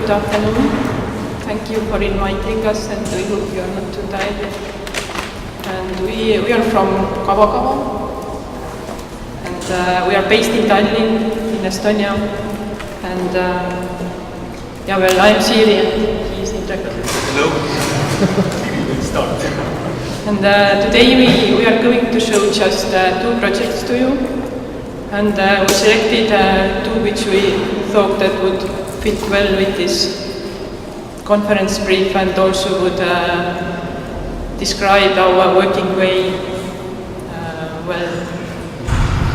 good afternoon. Thank you for inviting us, and we hope you are not too tired. And we are from Kava, and we are based in Tallinn, in Estonia. And yeah, well, I'm Siiri, and he is Indrek. Hello. Let's start. And today we are going to show just two projects to you. And we selected two which we thought that would fit well with this conference brief and also would describe our working way well.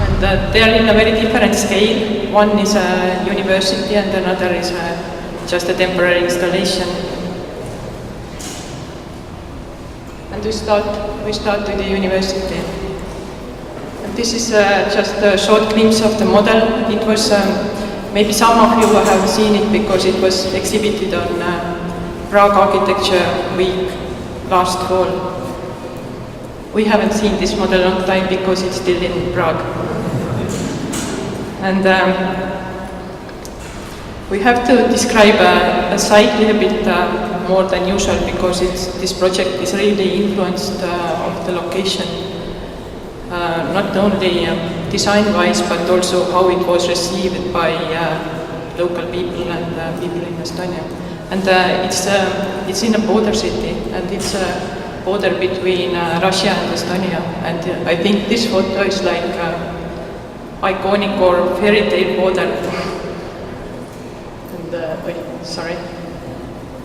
And they are in a very different scale. One is a university and another is just a temporary installation. And we start with the university. And this is just a short glimpse of the model. It was, maybe some of you have seen it because it was exhibited on Prague Architecture Week last fall. We haven't seen this model on time because it's still in Prague. And we have to describe a site a little bit more than usual because this project is really influenced of the location, not only design-wise but also how it was received by local people and people in Estonia. And it's in a border city, and it's a border between Russia and Estonia. And I think this photo is like iconic or fairy tale border. And wait, sorry.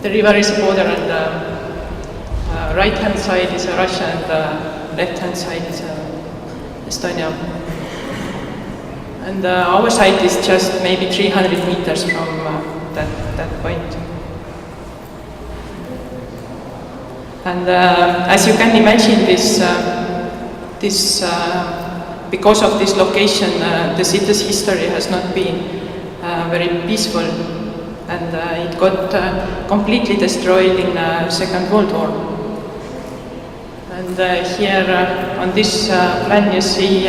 The river is a border, and right-hand side is Russia, and left-hand side is Estonia. And our site is just maybe 300 meters from that point. And as you can imagine, because of this location, the city's history has not been very peaceful, and it got completely destroyed in the Second World War. And here on this plan you see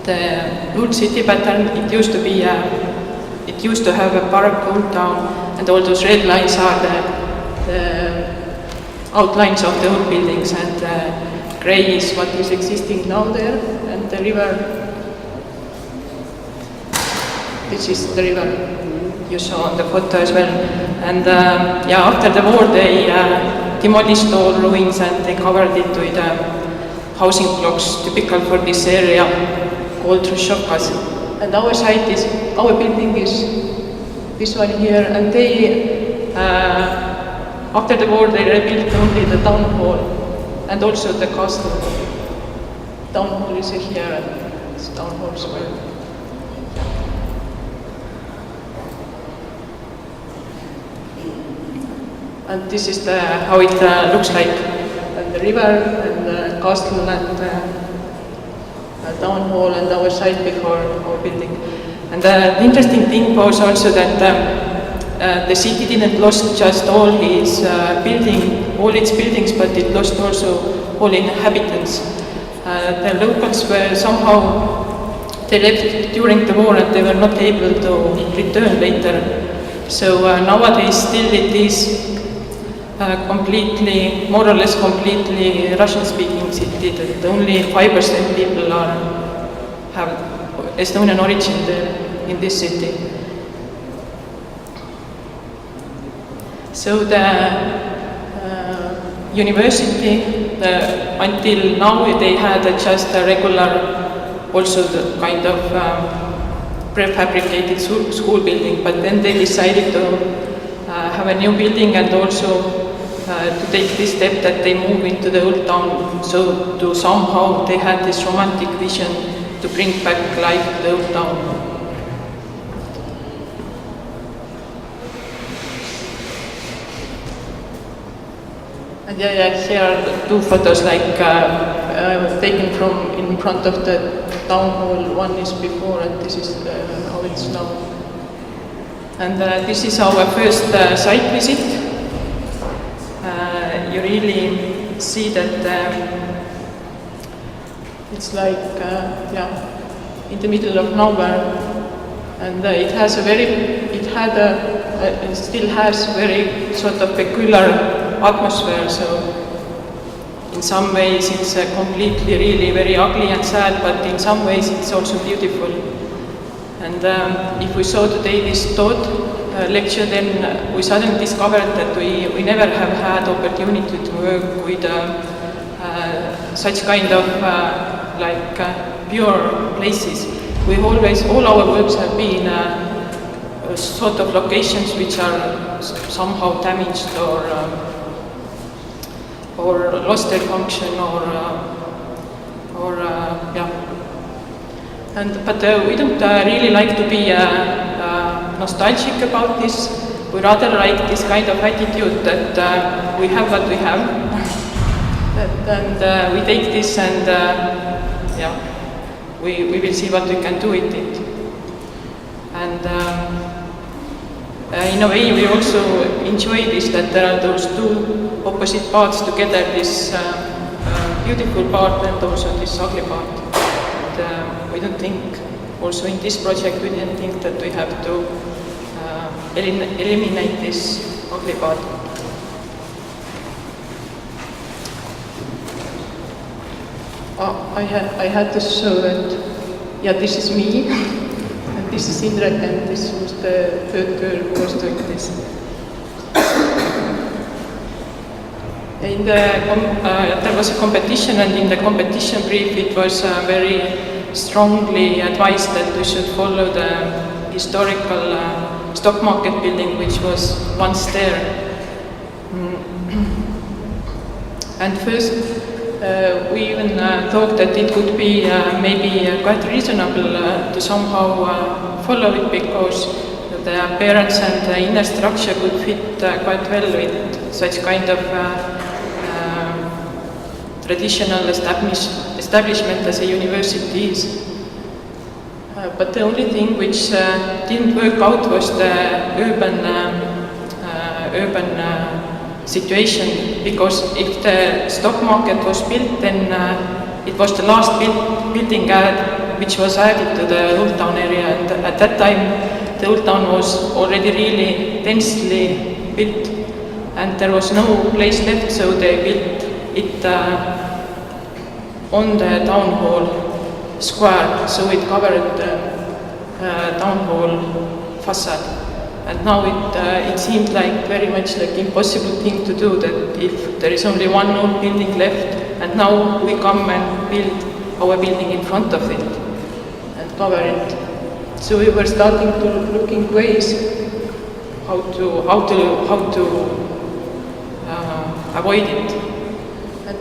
the old city pattern. It used to have a barrack old town, and all those red lines are the outlines of the old buildings, and grey is what is existing now there, and the river, this is the river you saw on the photo as well. And yeah, after the war they demolished all ruins and they covered it with housing blocks typical for this area called Trushovkas. And our site is, our building is this one here, and they after the war, they rebuilt only the town hall and also the castle. Town hall is here, and it's town hall as well. And this is how it looks like. And the river, and the castle, and the town hall, and our site before our building. And the interesting thing was also that the city didn't lose just all its buildings, but it lost also all inhabitants. The locals were somehow, they left during the war and they were not able to return later. So nowadays still it is completely, more or less completely Russian-speaking city. That only 5% people have Estonian origin there in this city. So the university, until now they had just a regular, also the kind of prefabricated school building, but then they decided to have a new building and also to take this step that they move into the old town. So to somehow they had this romantic vision to bring back life to the old town. And yeah, here are two photos like taken from in front of the town hall. One is before and this is how it's now. And this is our first site visit. You really see that it's like, yeah, in the middle of nowhere. And it had a still has very sort of peculiar atmosphere. So in some ways it's completely, really very ugly and sad, but in some ways it's also beautiful. And if we saw today this thought lecture, then we suddenly discovered that we never have had opportunity to work with such kind of pure places. We always, all our works have been sort of locations which are somehow damaged or lost their function yeah. But we don't really like to be nostalgic about this. We rather like this kind of attitude that we have what we have, and we take this and yeah, we will see what we can do with it. And in a way, we also enjoy this, that there are those two opposite parts together, this beautiful part and also this ugly part. And we don't think, also in this project, we didn't think that we have to eliminate this ugly part. I had to show that, yeah, this is me, and this is Indrek, and this was the third girl who was doing this. There was a competition, and in the competition brief it was very strongly advised that we should follow the historical stock market building which was once there. And first we even thought that it would be maybe quite reasonable to somehow follow it, because the appearance and the inner structure could fit quite well with such kind of traditional establishment as a university is. But the only thing which didn't work out was the urban situation, because if the stock market was built, then it was the last building which was added to the old town area, and at that time the old town was already really densely built and there was no place left, so they built it on the town hall square, so it covered the town hall facade. And now it seemed like very much like impossible thing to do, that if there is only one old building left, and now we come and build our building in front of it and cover it. So we were starting to looking ways how to avoid it. And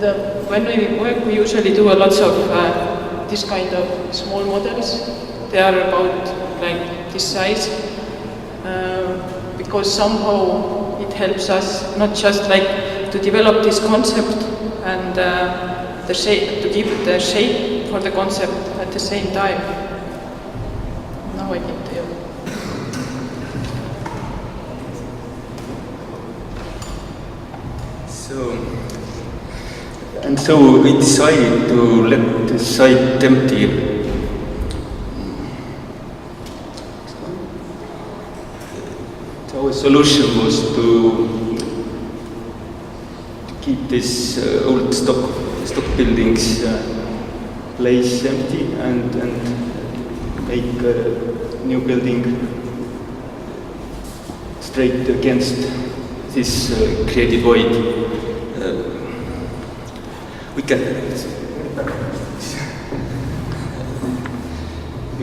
when we work, we usually do a lot of this kind of small models. They are about like this size, because somehow it helps us not just like to develop this concept and the shape, to give the shape for the concept at the same time. Now I can tell. So we decided to let the site empty. Our solution was to keep this old stock buildings place empty and make a new building straight against this created void. We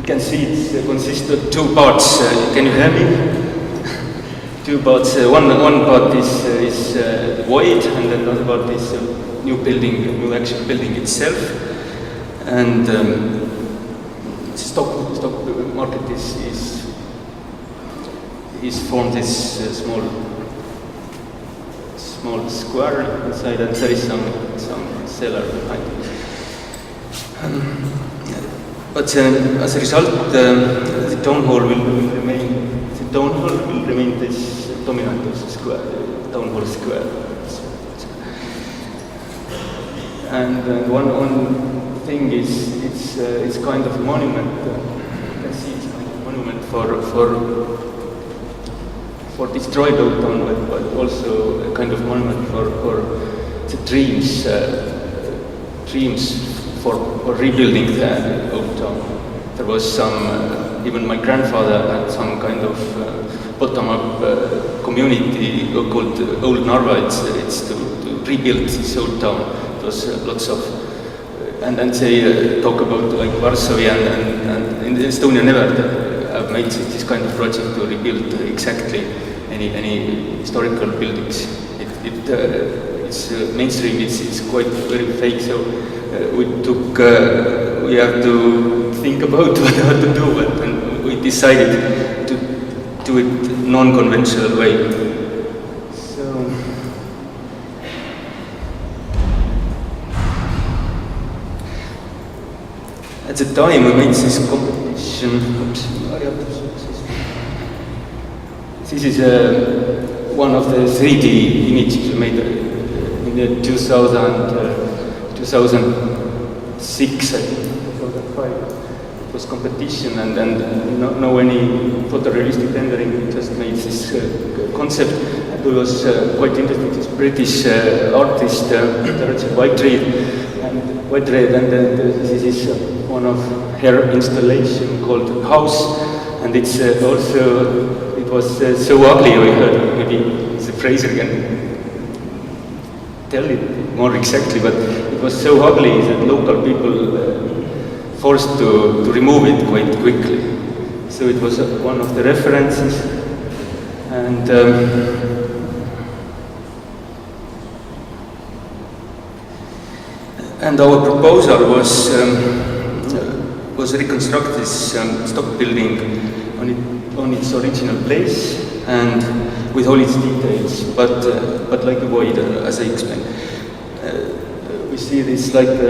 can see it consists of two parts. Can you hear me? Two parts. One part is void, and another part is new actual building itself. And stock market is formed this small square inside, and there is some cellar behind it. But as a result, the town hall will remain. The town hall will remain this dominant of the square, town hall square. And one thing is it's kind of a monument. You can see it's kind of a monument for destroyed old town, but also a kind of monument for the dreams for rebuilding the old town. There was some, even my grandfather had some kind of bottom-up community called Old Narva. It's to rebuild this old town. It was lots of, and they talk about like Warsaw and in Estonia never have made this kind of project to rebuild exactly any historical buildings. It's mainstream. It's quite very fake. So we have to think about what to do, and we decided to do it non-conventional way. So at the time we made this competition. Oops, this is one of the 3D images we made in the 2006, I think, 2005. It was competition, and no any photorealistic rendering. We just made this concept. And it was quite interesting. This British artist, White-Red, and this is one of her installation called House, and it's also. It was so ugly, we heard, maybe the Fraser can tell it more exactly, but it was so ugly that local people forced to remove it quite quickly. So it was one of the references, and our proposal was reconstruct this stock building on its original place and with all its details, but like a void, as I explained. We see this like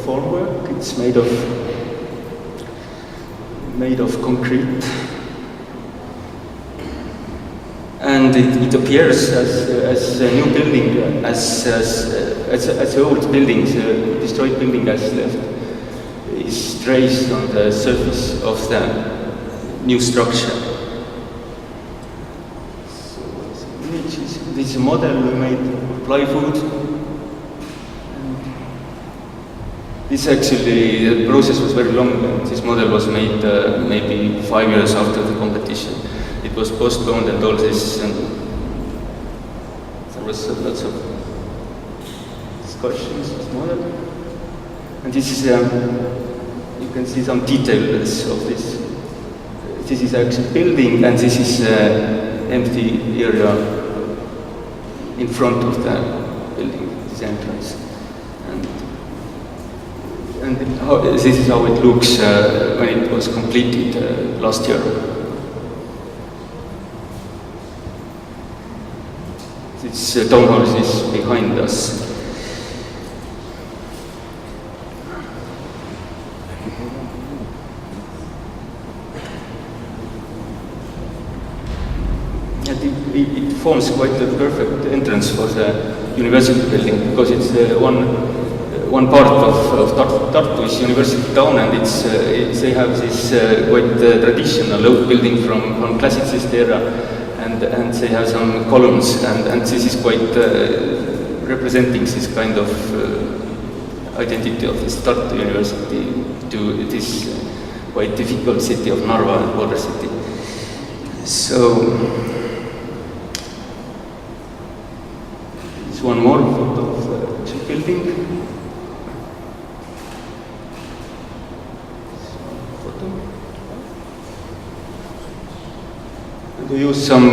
formwork. It's made of concrete, and it appears as a new building, as the old building, the destroyed building has left, is traced on the surface of the new structure. So this is a model we made of plywood. This actually, the process was very long. This model was made maybe 5 years after the competition. It was postponed and all this, and there was lots of discussions of this model. And this is, you can see some details of this. This is actually building, and this is empty area in front of the building, this entrance. And this is how it looks when it was completed last year. This townhouse is behind us. It forms quite a perfect entrance for the university building, because it's one part of Tartu is university town, and they have this quite traditional old building from classicist era, and they have some columns, and this is quite representing this kind of identity of this Tartu University to this quite difficult city of Narva, border city. So. One more photo of the building. And we used some.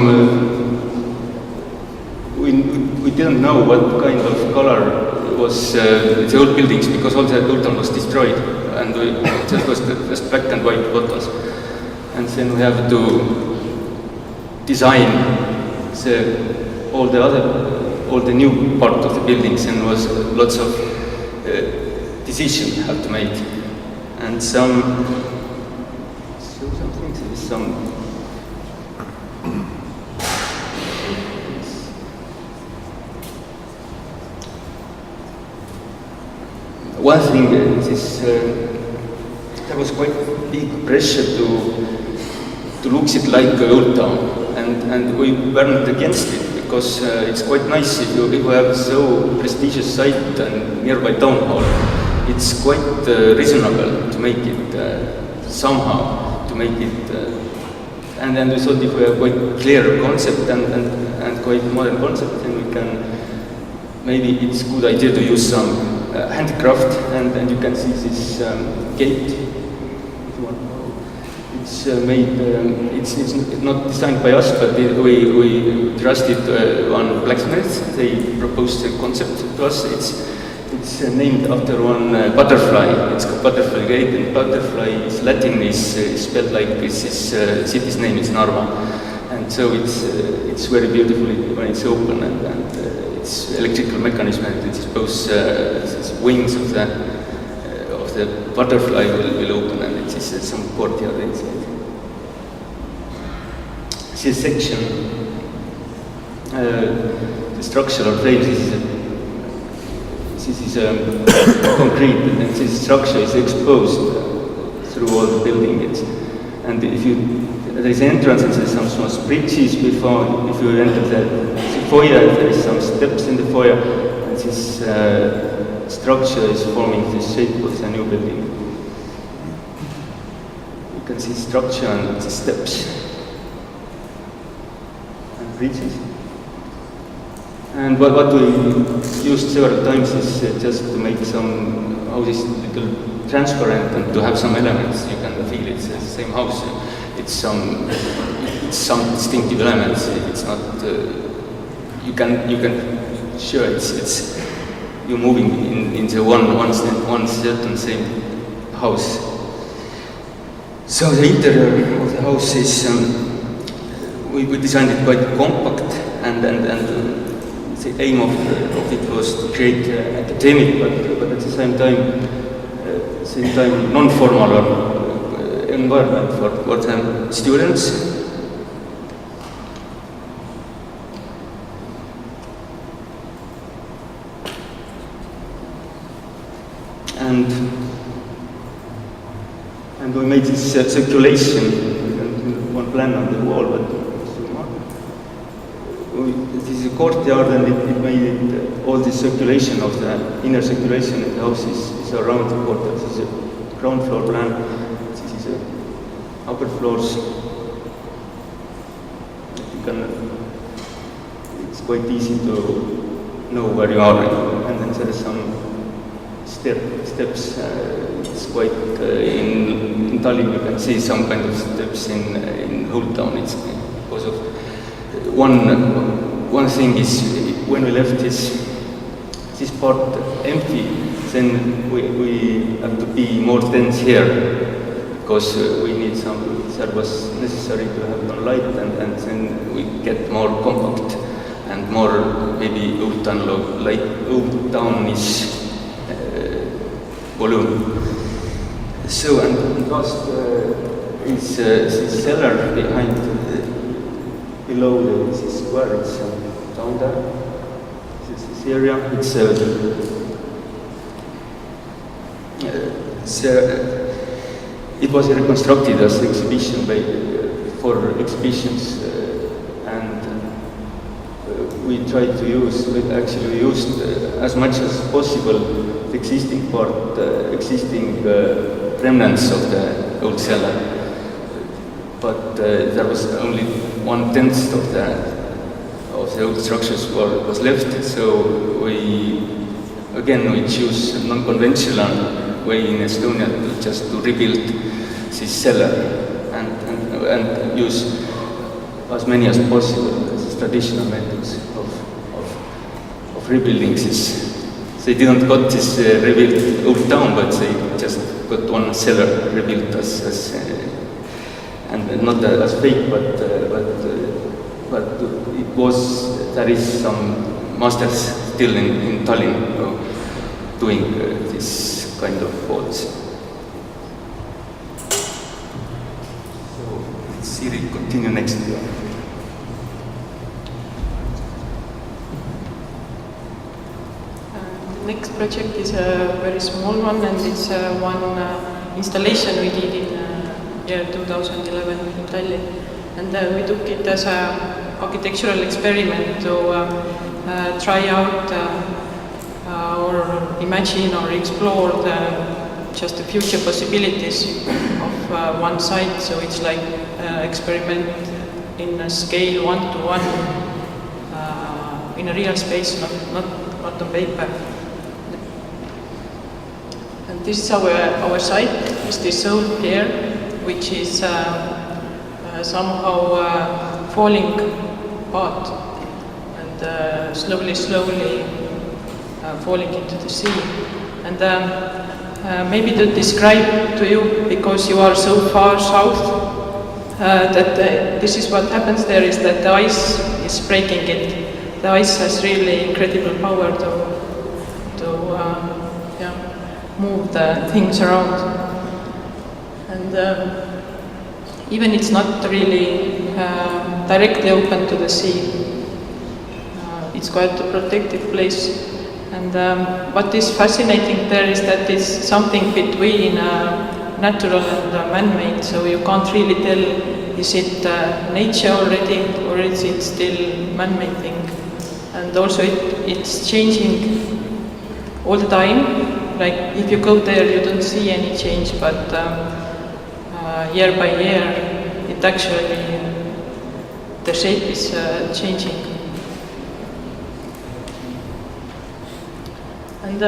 We didn't know what kind of color was the old buildings, because all the old town was destroyed, and it was just black and white photos. And then we have to design all the new part of the buildings, and was lots of decisions have to make, and some things. There is some one thing is there was quite big pressure to look it like the old town, and we weren't against it because it's quite nice if you have so prestigious site and nearby town hall. It's quite reasonable to make it somehow, to make it, and then we thought if we have quite clear concept and quite modern concept, then we can, maybe it's a good idea to use some handcraft, and you can see this gate. It's made, it's not designed by us, but we trusted one blacksmith. They proposed a concept to us. It's named after one butterfly. It's called Butterfly Gate, and butterfly is Latin, is spelled like this. City's name is Narva, and so it's very beautiful when it's open, and it's electrical mechanism, and it's both wings of the butterfly will open, and it is some courtyard inside. This section, the structural frame, this is concrete, and this structure is exposed through all the building. And if there is entrance, and there is some small bridges before. If you enter the foyer, there is some steps in the foyer, and this structure is forming the shape of the new building. You can see structure and the steps and bridges. And what we used several times is just to make some houses little transparent and to have some elements. You can feel it's the same house. It's some distinctive elements. It's not. You can sure it's you're moving in the one certain same house. So the interior of the house is we designed it quite compact, and the aim of it was to create academic, but at the same time non-formal environment for the students. And we made this circulation, one plan on the wall, but this is a courtyard, and it made it, all the circulation of the inner circulation in the house is around the courtyard. This is a ground floor plan, this is a upper floors. It's quite easy to know where you are, and then there are some steps. It's quite in Tallinn. You can see some kind of steps in whole town. It's because of one thing is when we left this part empty, then we have to be more dense here because we need some. That was necessary to have some light, and then we get more compact and more maybe old town-ish volume. So, and last is this cellar behind, below this square. It's down there. This area. It was reconstructed as exhibition for exhibitions, and we tried to use. We actually used as much as possible the existing part, existing remnants of the old cellar, but there was only 1/10 of the old structures was left. So we choose a non-conventional way in Estonia just to rebuild this cellar and use as many as possible as traditional methods of rebuilding this. They didn't got this rebuilt old town, but they just got one cellar rebuilt as and not as fake, but it was. There is some masters still in Tallinn doing this kind of walls. So Siiri, continue next. Next project is a very small one, and it's one installation we did in year 2011 in Tallinn. And we took it as an architectural experiment to try out or imagine or explore just the future possibilities of one site. So it's like experiment in a scale 1-to-1 in a real space, not on paper. And this is our site, is this old pier, which is somehow falling apart and slowly falling into the sea. And maybe to describe to you, because you are so far south, that this is what happens there, is that the ice is breaking it. The ice has really incredible power to move the things around. And even it's not really directly open to the sea. It's quite a protected place. And what is fascinating there is that it's something between natural and man-made, so you can't really tell, is it nature already, or is it still man-made thing? And also it's changing all the time. Like if you go there, you don't see any change, but year by year, it actually, the shape is changing. And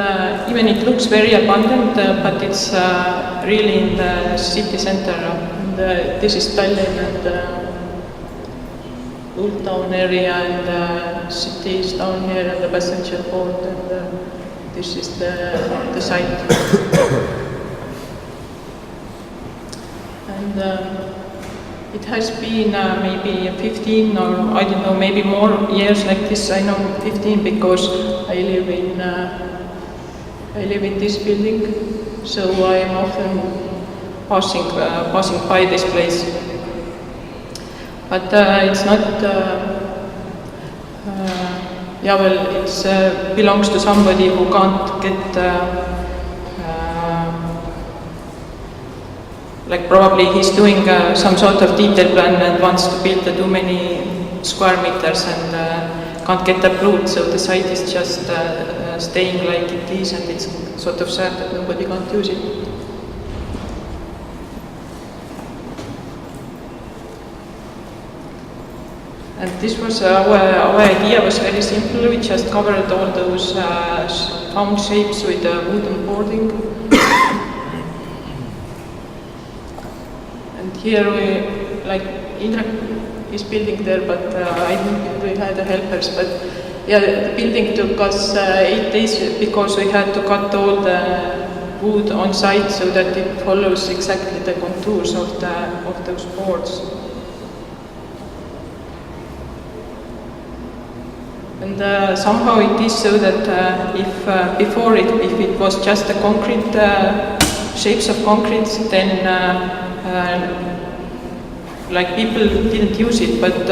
even it looks very abundant, but it's really in the city center. And this is Tallinn and Old Town area, and city is down here, and the passenger port, and this is the site. And it has been maybe 15 or I don't know, maybe more years like this. I know 15 because I live in this building, so I am often passing by this place. But it's not. It belongs to somebody who can't get. Like probably he's doing some sort of detail plan and wants to build too many square meters and can't get approved, so the site is just staying like it is, and it's sort of sad that nobody can't use it. And this was our idea was very simple. We just covered all those found shapes with wooden boarding. Here we, like Indrek is building there, but I think we had helpers. But yeah, the building took us 8 days because we had to cut all the wood on site so that it follows exactly the contours of those boards. And somehow it is so that if it was just the concrete shapes of concrete, then like people didn't use it, but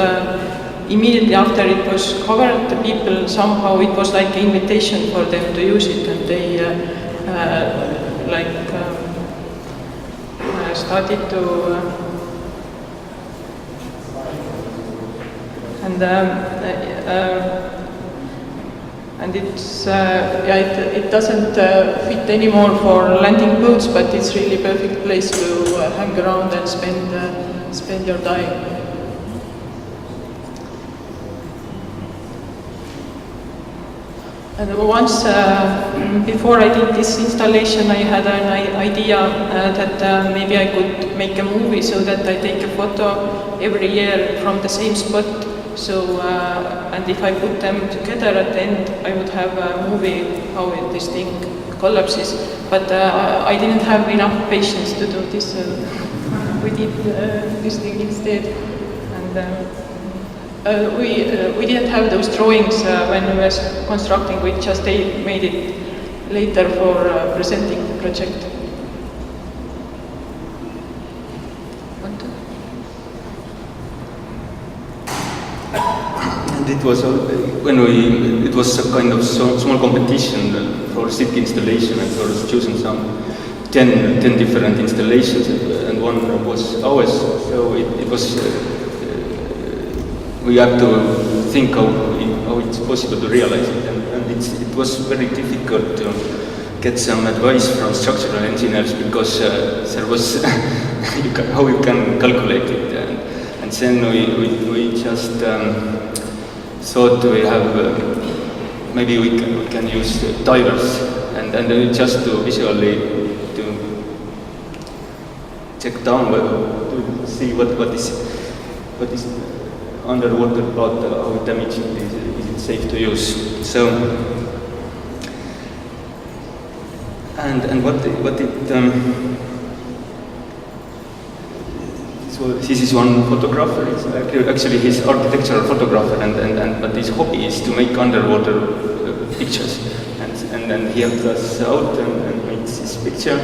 immediately after it was covered, the people somehow, it was like an invitation for them to use it, and they started to and it's it doesn't fit anymore for landing boats, but it's really perfect place to hang around and spend your time. And once, before I did this installation, I had an idea that maybe I could make a movie so that I take a photo every year from the same spot. So, and if I put them together at the end, I would have a movie how this thing collapses. But I didn't have enough patience to do this, so we did this thing instead. And we didn't have those drawings when we were constructing. We just made it later for presenting the project. And it was it was a kind of small competition for city installation, and we were choosing some 10 different installations, and one was ours. So it was we have to think how it's possible to realize it, and it was very difficult to get some advice from structural engineers because there was how you can calculate it, and then we just thought we have maybe we can use divers and just to visually to check down to see what is underwater about how damaging is it safe to use. So and what it so this is one photographer. It's actually he's architectural photographer, but his hobby is to make underwater pictures, and then he helped us out and made this picture.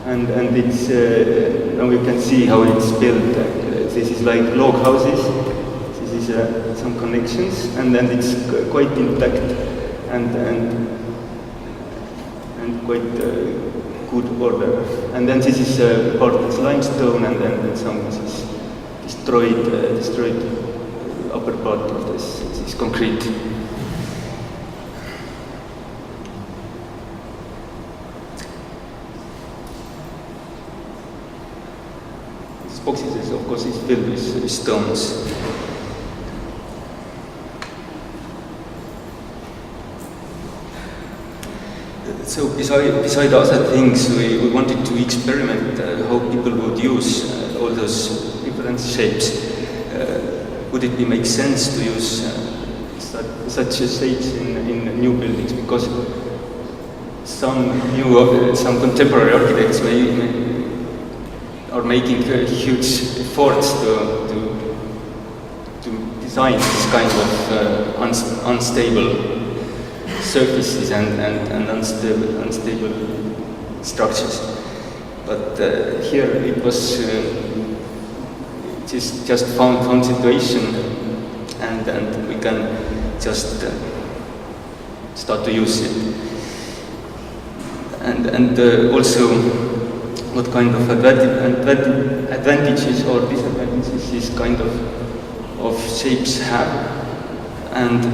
And it's now you can see how it's built. This is like log houses. This is some connections, and then it's quite intact and quite good order. And then this is part of limestone, and then some is destroyed upper part of this concrete. This box is, of course, is filled with stones. So beside other things, we wanted to experiment how people would use all those different shapes. Would it make sense to use such shapes in new buildings? Because some contemporary architects are making huge efforts to design this kind of unstable surfaces and unstable structures. But here it was just found situation, and we can just start to use it. And also, what kind of advantages or disadvantages this kind of shapes have, and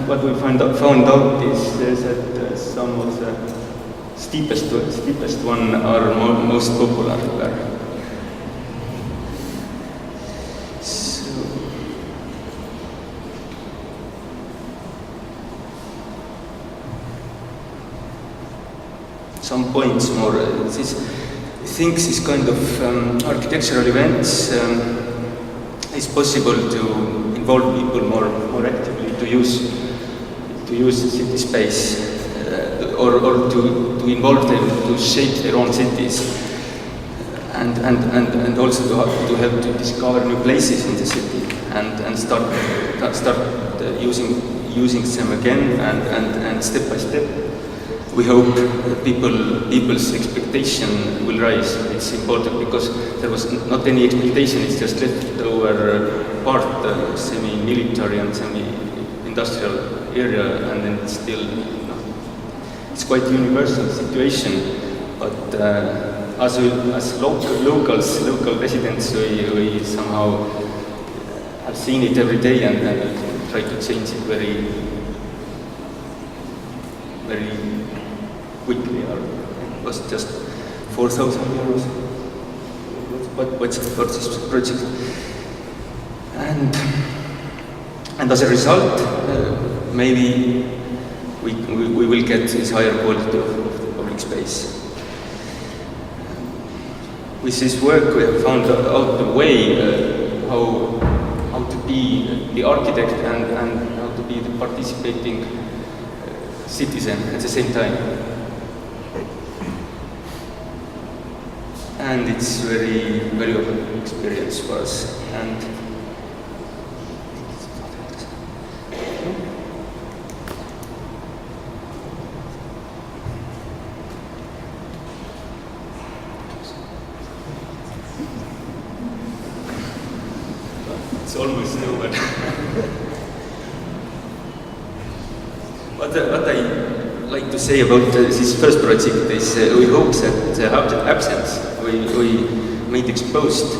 what we found out is that some of the steepest one are most popular there. So, some points more. This kind of architectural events is possible to involve people more actively to use city space, or to involve them to shape their own cities, and also to help to discover new places in the city and start using them again, and step by step. We hope people's expectation will rise. It's important because there was not any expectation, it's just leftover part, semi-military and semi-industrial area, and then it's still, it's quite universal situation. But as local residents, we somehow have seen it every day and try to change it very quickly. It was just 4,000 euros. What's for this project? And as a result, maybe we will get this higher quality of the public space. With this work, we have found out the way how to be the architect and how to be the participating citizen at the same time. And it's very valuable experience for us. And it's almost over. What I like to say about this first project is we hope that the absence we made exposed,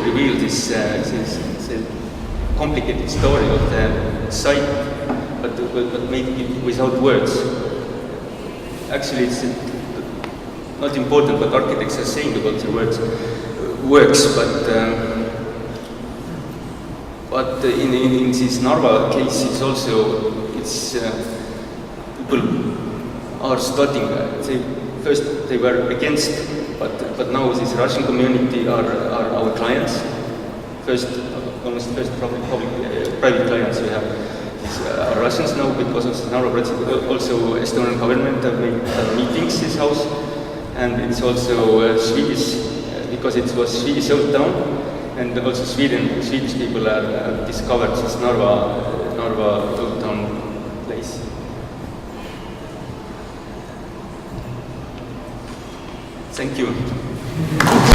reveal this complicated story of the site, but made it without words. Actually, it's not important what architects are saying about the works, but in this Narva case, it's also people are starting. First they were against, but now this Russian community are our clients. Almost first private clients we have are Russians now because of the Narva project. Also, Estonian government have made meetings this house, and it's also Swedish because it was Swedish old town, and also Swedish people have discovered this Narva old town place. Thank you.